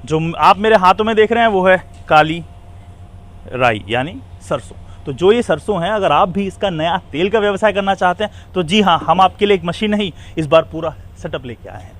जो आप मेरे हाथों में देख रहे हैं वो है काली राई यानी सरसों। तो जो ये सरसों है, अगर आप भी इसका नया तेल का व्यवसाय करना चाहते हैं तो जी हाँ, हम आपके लिए एक मशीन नहीं, इस बार पूरा सेटअप लेके आए हैं।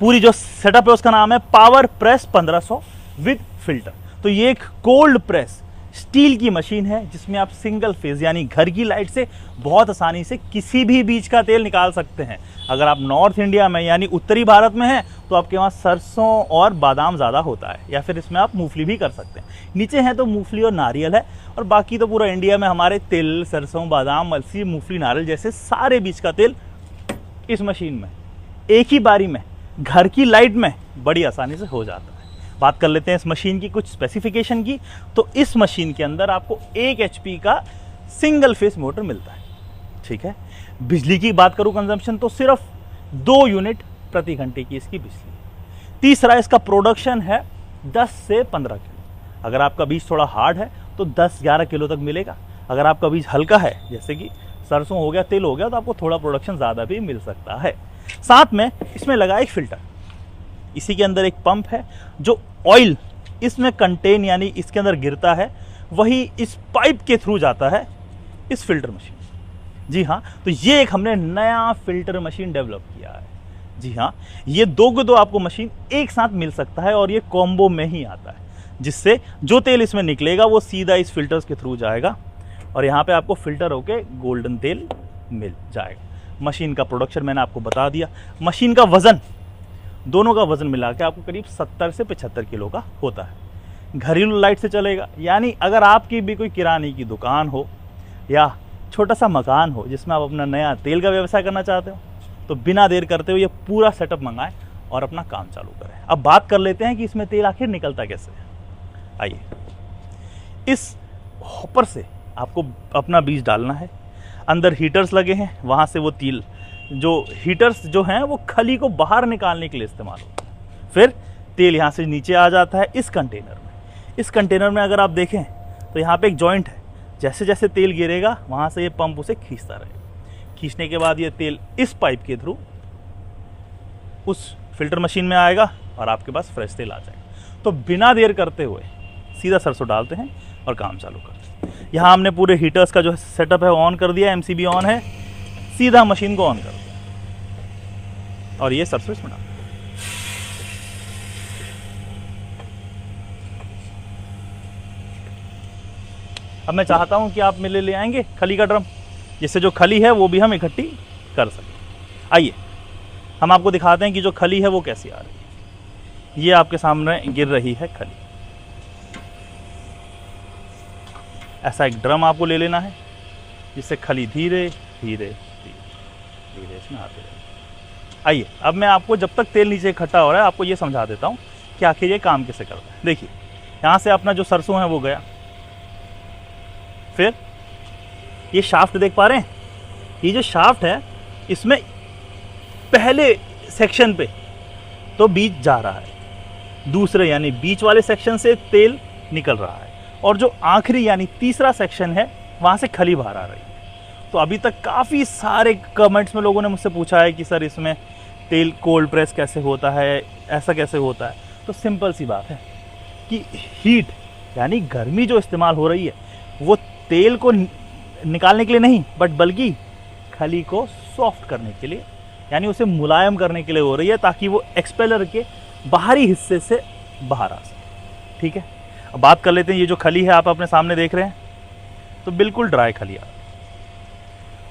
पूरी जो सेटअप है उसका नाम है पावर प्रेस 1500 विद फिल्टर। तो ये एक कोल्ड प्रेस स्टील की मशीन है जिसमें आप सिंगल फेज यानी घर की लाइट से बहुत आसानी से किसी भी बीज का तेल निकाल सकते हैं। अगर आप नॉर्थ इंडिया में यानी उत्तरी भारत में हैं तो आपके वहाँ सरसों और बादाम ज़्यादा होता है, या फिर इसमें आप मूंगफली भी कर सकते हैं। नीचे हैं तो मूंगफली और नारियल है, और बाकी तो पूरा इंडिया में हमारे तिल, सरसों, बादाम, अलसी, मूंगफली, नारियल जैसे सारे बीज का तेल इस मशीन में एक ही बारी में घर की लाइट में बड़ी आसानी से हो जाता है। बात कर लेते हैं इस मशीन की कुछ स्पेसिफिकेशन की। तो इस मशीन के अंदर आपको 1 HP का सिंगल फेस मोटर मिलता है, ठीक है। बिजली की बात करूं कंजम्पशन तो सिर्फ 2 यूनिट प्रति घंटे की इसकी बिजली। तीसरा, इसका प्रोडक्शन है 10 से 15 किलो। अगर आपका बीज थोड़ा हार्ड है तो 10-11 किलो तक मिलेगा। अगर आपका बीज हल्का है जैसे कि सरसों हो गया, तिल हो गया, तो आपको थोड़ा प्रोडक्शन ज़्यादा भी मिल सकता है। साथ में इसमें लगा एक फिल्टर, इसी के अंदर एक पंप है, जो ऑयल इसमें कंटेन यानी इसके अंदर गिरता है वही इस पाइप के थ्रू जाता है इस फिल्टर मशीन। जी हाँ, तो ये एक हमने नया फिल्टर मशीन डेवलप किया है। जी हाँ, ये 2 को 2 आपको मशीन एक साथ मिल सकता है और ये कॉम्बो में ही आता है, जिससे जो तेल इसमें निकलेगा वो सीधा इस फिल्टर्स के थ्रू जाएगा और यहाँ पे आपको फिल्टर होके गोल्डन तेल मिल जाएगा। मशीन का प्रोडक्शन मैंने आपको बता दिया। मशीन का वज़न, दोनों का वज़न मिला के आपको करीब 70 से 75 किलो का होता है। घरेलू लाइट से चलेगा, यानी अगर आपकी भी कोई किराने की दुकान हो या छोटा सा मकान हो जिसमें आप अपना नया तेल का व्यवसाय करना चाहते हो, तो बिना देर करते हुए ये पूरा सेटअप मंगाएं और अपना काम चालू करें। अब बात कर लेते हैं कि इसमें तेल आखिर निकलता कैसे है। आइए, इस हॉपर से आपको अपना बीज डालना है। अंदर हीटर्स लगे हैं, वहाँ से वो तेल, जो हीटर्स जो हैं वो खली को बाहर निकालने के लिए इस्तेमाल होता है। फिर तेल यहाँ से नीचे आ जाता है इस कंटेनर में। इस कंटेनर में अगर आप देखें तो यहाँ पे एक जॉइंट है, जैसे जैसे तेल गिरेगा वहाँ से ये पंप उसे खींचता रहेगा। खींचने के बाद ये तेल इस पाइप के थ्रू उस फिल्टर मशीन में आएगा और आपके पास फ्रेश तेल आ जाएगा। तो बिना देर करते हुए सीधा सरसों डालते हैं और काम चालू करते हैं। यहाँ हमने पूरे हीटर्स का जो सेटअप है ऑन कर दिया, MCB ऑन है, सीधा मशीन को ऑन कर दिया और ये सरसों इसमें डाल। अब मैं चाहता हूं कि आप मेरे ले आएंगे खली का ड्रम, जिससे जो खली है वो भी हम इकट्ठी कर सकें। आइए हम आपको दिखाते हैं कि जो खली है वो कैसी आ रही है। ये आपके सामने गिर रही है खली। ऐसा एक ड्रम आपको ले लेना है जिससे खली धीरे धीरे धीरे धीरे इसमें आते रहे। आइए अब मैं आपको जब तक तेल नीचे इकट्ठा हो रहा है आपको ये समझा देता हूँ कि आखिर ये काम कैसे करता है। देखिए, यहाँ से अपना जो सरसों है वो गया, फिर ये शाफ्ट देख पा रहे हैं, ये जो शाफ्ट है इसमें पहले सेक्शन पे तो बीज जा रहा है, दूसरे यानी बीच वाले सेक्शन से तेल निकल रहा है, और जो आखिरी यानी तीसरा सेक्शन है वहाँ से खली बाहर आ रही है। तो अभी तक काफ़ी सारे कमेंट्स में लोगों ने मुझसे पूछा है कि सर इसमें तेल कोल्ड प्रेस कैसे होता है, ऐसा कैसे होता है। तो सिंपल सी बात है कि हीट यानी गर्मी जो इस्तेमाल हो रही है वो तेल को निकालने के लिए नहीं, बट बल्कि खली को सॉफ्ट करने के लिए यानी उसे मुलायम करने के लिए हो रही है, ताकि वो एक्सपेलर के बाहरी हिस्से से बाहर आ सके। ठीक है, अब बात कर लेते हैं। ये जो खली है आप अपने सामने देख रहे हैं, तो बिल्कुल ड्राई खली आ रही है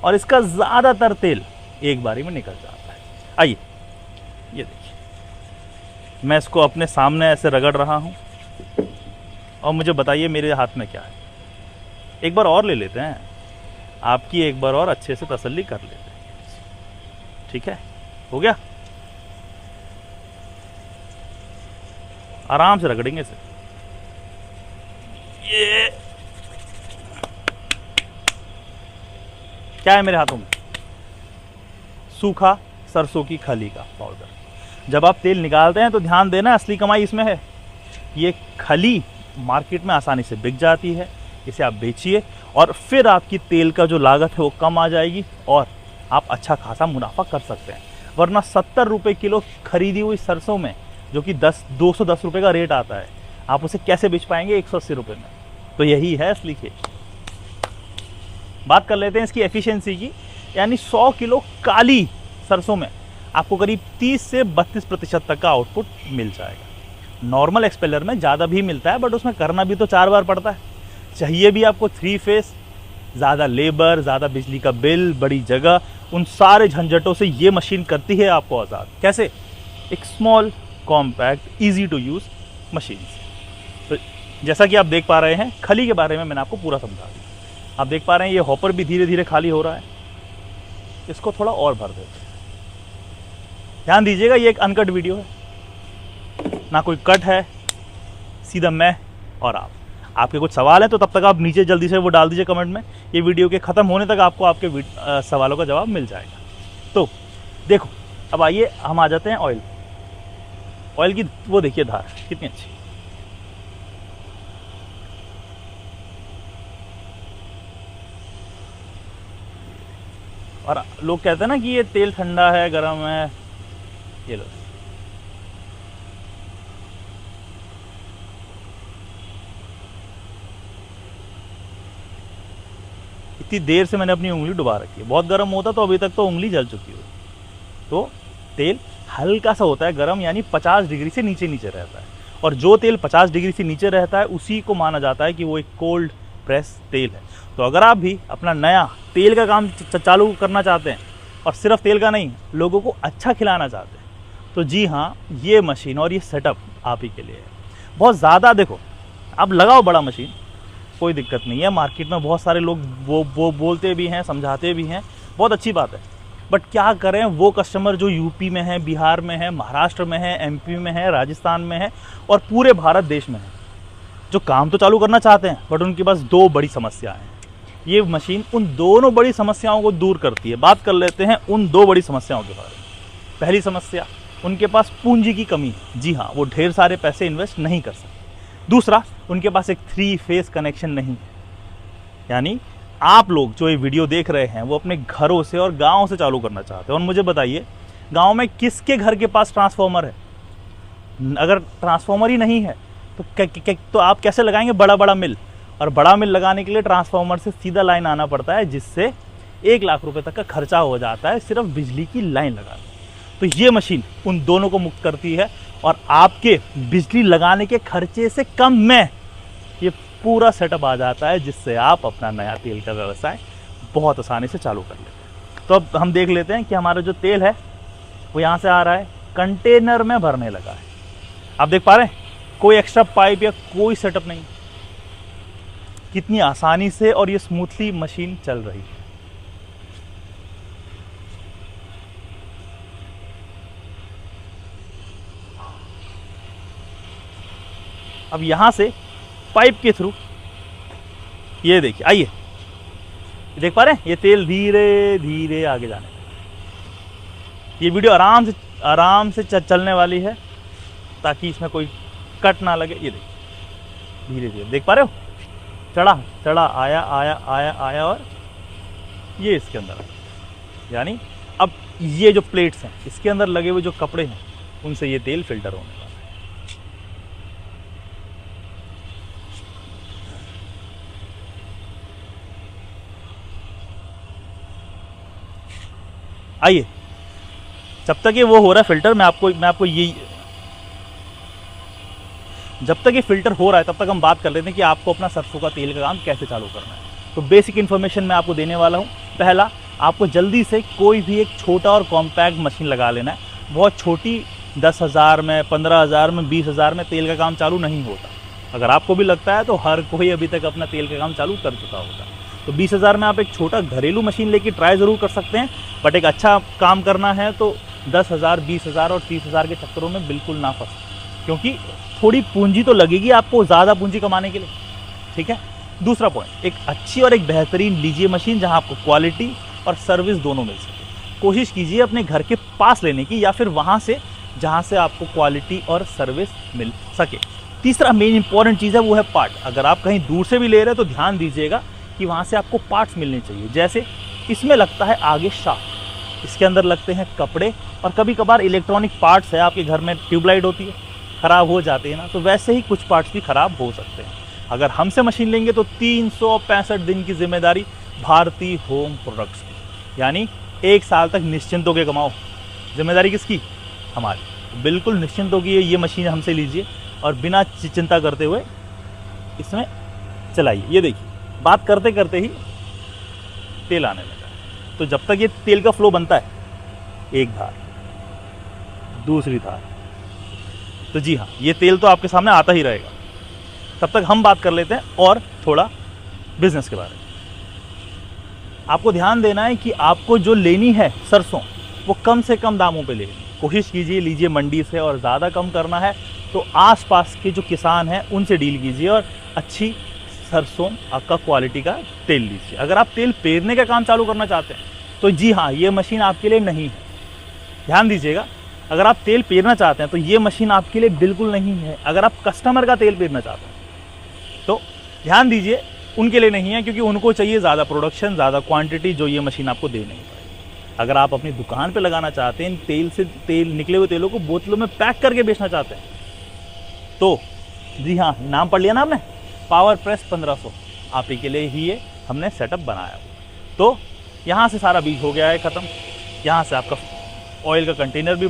और इसका ज़्यादातर तेल एक बारी में निकल जाता है। आइए ये देखिए, मैं इसको अपने सामने ऐसे रगड़ रहा हूँ और मुझे बताइए मेरे हाथ में क्या है। एक बार और ले लेते हैं, आपकी एक बार और अच्छे से तसल्ली कर लेते हैं। ठीक है, हो गया। आराम से रगड़ेंगे इसे। ये क्या है मेरे हाथों में? सूखा सरसों की खली का पाउडर। जब आप तेल निकालते हैं तो ध्यान देना, असली कमाई इसमें है। ये खली मार्केट में आसानी से बिक जाती है, इसे आप बेचिए और फिर आपकी तेल का जो लागत है वो कम आ जाएगी और आप अच्छा खासा मुनाफा कर सकते हैं। वरना 70 रुपये किलो खरीदी हुई सरसों में जो कि 210 रुपये का रेट आता है, आप उसे कैसे बेच पाएंगे 180 रुपये में? तो यही है असली खेल। बात कर लेते हैं इसकी एफिशिएंसी की, यानी 100 किलो काली सरसों में आपको करीब 30 से 32% तक का आउटपुट मिल जाएगा। नॉर्मल एक्सपेलर में ज़्यादा भी मिलता है, बट उसमें करना भी तो 4 बार पड़ता है। चाहिए भी आपको 3 फेस, ज़्यादा लेबर, ज़्यादा बिजली का बिल, बड़ी जगह, उन सारे झंझटों से ये मशीन करती है आपको आज़ाद। कैसे? एक small, compact, easy to use machine. तो जैसा कि आप देख पा रहे हैं, खली के बारे में मैंने आपको पूरा समझा दिया। आप देख पा रहे हैं ये हॉपर भी धीरे धीरे खाली हो रहा है। इसको थोड़ा और भर देते हैं। ध्यान दीजिएगा, ये एक अनकट वीडियो है, ना कोई कट है, सीधा मैं और आप। आपके कुछ सवाल हैं तो तब तक आप नीचे जल्दी से वो डाल दीजिए कमेंट में। ये वीडियो के ख़त्म होने तक आपको आपके सवालों का जवाब मिल जाएगा। तो देखो, अब आइए हम आ जाते हैं ऑयल की। वो देखिए धार कितनी अच्छी। और लोग कहते हैं ना कि ये तेल ठंडा है, गर्म है। ये लो, इतनी देर से मैंने अपनी उंगली डुबा रखी है। बहुत गर्म होता तो अभी तक तो उंगली जल चुकी होती। तो तेल हल्का सा होता है गर्म, यानी 50 डिग्री से नीचे रहता है। और जो तेल 50 डिग्री से नीचे रहता है उसी को माना जाता है कि वो एक कोल्ड प्रेस तेल है। तो अगर आप भी अपना नया तेल का काम चालू करना चाहते हैं, और सिर्फ तेल का नहीं, लोगों को अच्छा खिलाना चाहते हैं, तो जी हाँ, ये मशीन और ये सेटअप आप ही के लिए है। बहुत ज़्यादा देखो, आप लगाओ बड़ा मशीन, कोई दिक्कत नहीं है। मार्केट में बहुत सारे लोग वो बोलते भी हैं, समझाते भी हैं, बहुत अच्छी बात है। बट क्या करें, वो कस्टमर जो यूपी में है, बिहार में है, महाराष्ट्र में है, एमपी में है, राजस्थान में है और पूरे भारत देश में है, जो काम तो चालू करना चाहते हैं बट उनके पास 2 बड़ी समस्याएं हैं। ये मशीन उन दोनों बड़ी समस्याओं को दूर करती है। बात कर लेते हैं उन 2 बड़ी समस्याओं के बारे में। पहली समस्या, उनके पास पूंजी की कमी है। जी हाँ, वो ढेर सारे पैसे इन्वेस्ट नहीं कर सकते। दूसरा, उनके पास एक 3 फेस कनेक्शन नहीं है। यानी आप लोग जो ये वीडियो देख रहे हैं वो अपने घरों से और गाँव से चालू करना चाहते हैं। और मुझे बताइए, गाँव में किसके घर के पास ट्रांसफार्मर है? अगर ट्रांसफार्मर ही नहीं है तो आप कैसे लगाएंगे बड़ा मिल? और बड़ा मिल लगाने के लिए ट्रांसफार्मर से सीधा लाइन आना पड़ता है, जिससे 1 लाख रुपए तक का खर्चा हो जाता है सिर्फ बिजली की लाइन लगाने। तो ये मशीन उन दोनों को मुक्त करती है और आपके बिजली लगाने के खर्चे से कम में ये पूरा सेटअप आ जाता है, जिससे आप अपना नया तेल का व्यवसाय बहुत आसानी से चालू कर लेते हैं। तो अब हम देख लेते हैं कि हमारा जो तेल है वो यहाँ से आ रहा है, कंटेनर में भरने लगा है। आप देख पा रहे हैं, कोई एक्स्ट्रा पाइप या कोई सेटअप नहीं। कितनी आसानी से और ये स्मूथली मशीन चल रही है। अब यहां से पाइप के थ्रू ये देखिए, आइए देख पा रहे हैं, ये तेल धीरे धीरे आगे जाने लगा। ये वीडियो आराम से चलने वाली है ताकि इसमें कोई कट ना लगे। ये देखिए धीरे धीरे, देख पा रहे हो, चढ़ा आया और ये इसके अंदर। यानी अब ये जो प्लेट्स हैं, इसके अंदर लगे हुए जो कपड़े हैं, उनसे ये तेल फिल्टर होने वाला है। आइए, जब तक ये वो हो रहा है फिल्टर, मैं आपको ये, जब तक ये फिल्टर हो रहा है तब तक हम बात कर लेते हैं कि आपको अपना सरसों का तेल का काम कैसे चालू करना है। तो बेसिक इन्फॉर्मेशन मैं आपको देने वाला हूँ। पहला, आपको जल्दी से कोई भी एक छोटा और कॉम्पैक्ट मशीन लगा लेना है। बहुत छोटी 10,000 में, 15,000 में, 20,000 में तेल का काम चालू नहीं होता। अगर आपको भी लगता है तो हर कोई अभी तक अपना तेल का काम चालू कर चुका होगा। तो 20,000 में आप एक छोटा घरेलू मशीन लेके ट्राई ज़रूर कर सकते हैं, बट एक अच्छा काम करना है तो 10,000, 20,000 और 30,000 के चक्करों में बिल्कुल ना फंस, क्योंकि थोड़ी पूंजी तो लगेगी आपको ज़्यादा पूंजी कमाने के लिए। ठीक है। दूसरा पॉइंट, एक अच्छी और एक बेहतरीन लीजिए मशीन जहां आपको क्वालिटी और सर्विस दोनों मिल सके। कोशिश कीजिए अपने घर के पास लेने की, या फिर वहां से जहां से आपको क्वालिटी और सर्विस मिल सके। तीसरा मेन इंपॉर्टेंट चीज़ है वो है पार्ट। अगर आप कहीं दूर से भी ले रहे हैं तो ध्यान दीजिएगा कि वहाँ से आपको पार्ट्स मिलने चाहिए। जैसे इसमें लगता है आगे शाफ्ट, इसके अंदर लगते हैं कपड़े, और कभी कभार इलेक्ट्रॉनिक पार्ट्स है, आपके घर में ट्यूबलाइट होती है ख़राब हो जाते हैं ना, तो वैसे ही कुछ पार्ट्स भी ख़राब हो सकते हैं। अगर हमसे मशीन लेंगे तो 365 दिन की जिम्मेदारी भारतीय होम प्रोडक्ट्स की, यानी 1 साल तक निश्चिंत होकर कमाओ। जिम्मेदारी किसकी? हमारी। बिल्कुल निश्चिंत होकर ये मशीन हमसे लीजिए और बिना चिंता करते हुए इसमें चलाइए। ये देखिए, बात करते करते ही तेल आने लगा। तो जब तक ये तेल का फ्लो बनता है, एक धार, दूसरी धार, तो जी हाँ, ये तेल तो आपके सामने आता ही रहेगा। तब तक हम बात कर लेते हैं और थोड़ा बिजनेस के बारे में। आपको ध्यान देना है कि आपको जो लेनी है सरसों, वो कम से कम दामों पे लेनी कोशिश कीजिए, लीजिए मंडी से। और ज़्यादा कम करना है तो आसपास के जो किसान हैं उनसे डील कीजिए और अच्छी सरसों का क्वालिटी का तेल लीजिए। अगर आप तेल पेरने का काम चालू करना चाहते हैं तो जी हाँ, ये मशीन आपके लिए नहीं है। ध्यान दीजिएगा, अगर आप तेल पेरना चाहते हैं तो ये मशीन आपके लिए बिल्कुल नहीं है। अगर आप कस्टमर का तेल पेरना चाहते हैं तो ध्यान दीजिए, उनके लिए नहीं है, क्योंकि उनको चाहिए ज़्यादा प्रोडक्शन, ज़्यादा क्वांटिटी, जो ये मशीन आपको दे नहीं पाएगी। अगर आप अपनी दुकान पे लगाना चाहते हैं, तेल निकले हुए तेलों को बोतलों में पैक करके बेचना चाहते हैं तो जी हाँ, नाम पढ़ लिया ना आपने, पावर प्रेस 1500, आप ही के लिए ही ये हमने सेटअप बनाया। तो यहाँ से सारा बीज हो गया है ख़त्म। यहाँ से आपका ऑयल का कंटेनर भी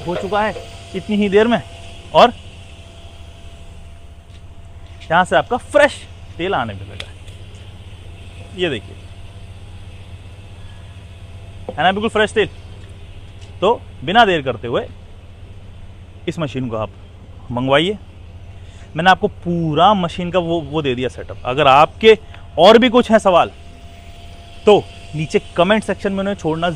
हो चुका है इतनी ही देर में, और यहाँ से आपका फ्रेश तेल आने में लगा है। ये देखिए, है ना बिल्कुल फ्रेश तेल। तो बिना देर करते हुए इस मशीन को आप मंगवाइए। मैंने आपको पूरा मशीन का वो दे दिया सेटअप। अगर आपके और भी कुछ हैं सवाल तो नीचे कमेंट सेक्शन में उन्हें छोड़ना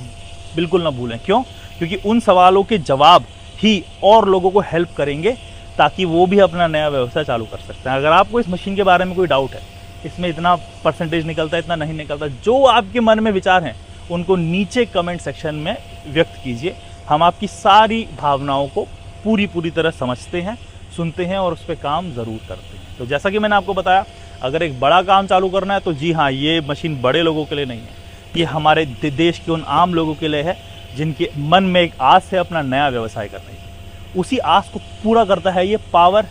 बिल्कुल ना भूलें। क्यों? क्योंकि उन सवालों के जवाब ही और लोगों को हेल्प करेंगे ताकि वो भी अपना नया व्यवसाय चालू कर सकते हैं। अगर आपको इस मशीन के बारे में कोई डाउट है, इसमें इतना परसेंटेज निकलता है, इतना नहीं निकलता, जो आपके मन में विचार हैं उनको नीचे कमेंट सेक्शन में व्यक्त कीजिए। हम आपकी सारी भावनाओं को पूरी तरह समझते हैं, सुनते हैं और उस पर काम ज़रूर करते हैं। तो जैसा कि मैंने आपको बताया, अगर एक बड़ा काम चालू करना है तो जी हाँ, ये मशीन बड़े लोगों के लिए नहीं है, ये हमारे देश के उन आम लोगों के लिए है जिनके मन में एक आस है अपना नया व्यवसाय करने की। उसी आस को पूरा करता है ये पावर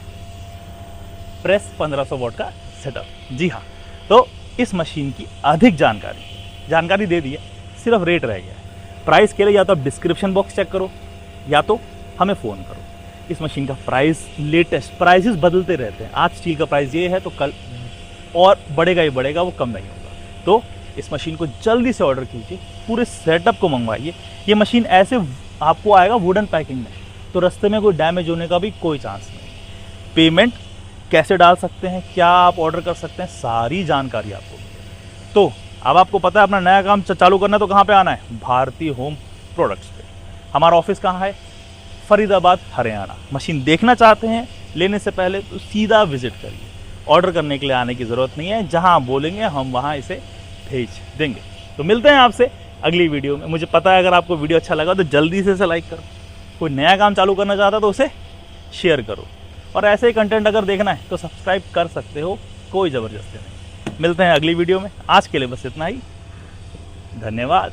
प्रेस 1500 वॉट का सेटअप। जी हाँ, तो इस मशीन की अधिक जानकारी दे दी है, सिर्फ रेट रह गया है। प्राइस के लिए या तो आप डिस्क्रिप्शन बॉक्स चेक करो या तो हमें फ़ोन करो। इस मशीन का प्राइस, लेटेस्ट प्राइसेस बदलते रहते हैं। आज स्टील का प्राइस ये है तो कल और बढ़ेगा ही बढ़ेगा, वो कम नहीं होगा। तो इस मशीन को जल्दी से ऑर्डर कीजिए, पूरे सेटअप को मंगवाइए। ये मशीन ऐसे आपको आएगा वुडन पैकिंग में, तो रास्ते में कोई डैमेज होने का भी कोई चांस नहीं। पेमेंट कैसे डाल सकते हैं, क्या आप ऑर्डर कर सकते हैं, सारी जानकारी आपको। तो अब आपको पता है अपना नया काम चालू करना है तो कहाँ पे आना है? भारतीय होम प्रोडक्ट्स पे। हमारा ऑफिस कहाँ है? फरीदाबाद, हरियाणा। मशीन देखना चाहते हैं लेने से पहले तो सीधा विजिट करिए। ऑर्डर करने के लिए आने की ज़रूरत नहीं है, जहाँ आप बोलेंगे हम वहाँ इसे भेज देंगे। तो मिलते हैं आपसे अगली वीडियो में। मुझे पता है अगर आपको वीडियो अच्छा लगा तो जल्दी से इसे लाइक करो। कोई नया काम चालू करना चाहता है तो उसे शेयर करो, और ऐसे ही कंटेंट अगर देखना है तो सब्सक्राइब कर सकते हो, कोई ज़बरदस्ती नहीं। मिलते हैं अगली वीडियो में। आज के लिए बस इतना ही। धन्यवाद।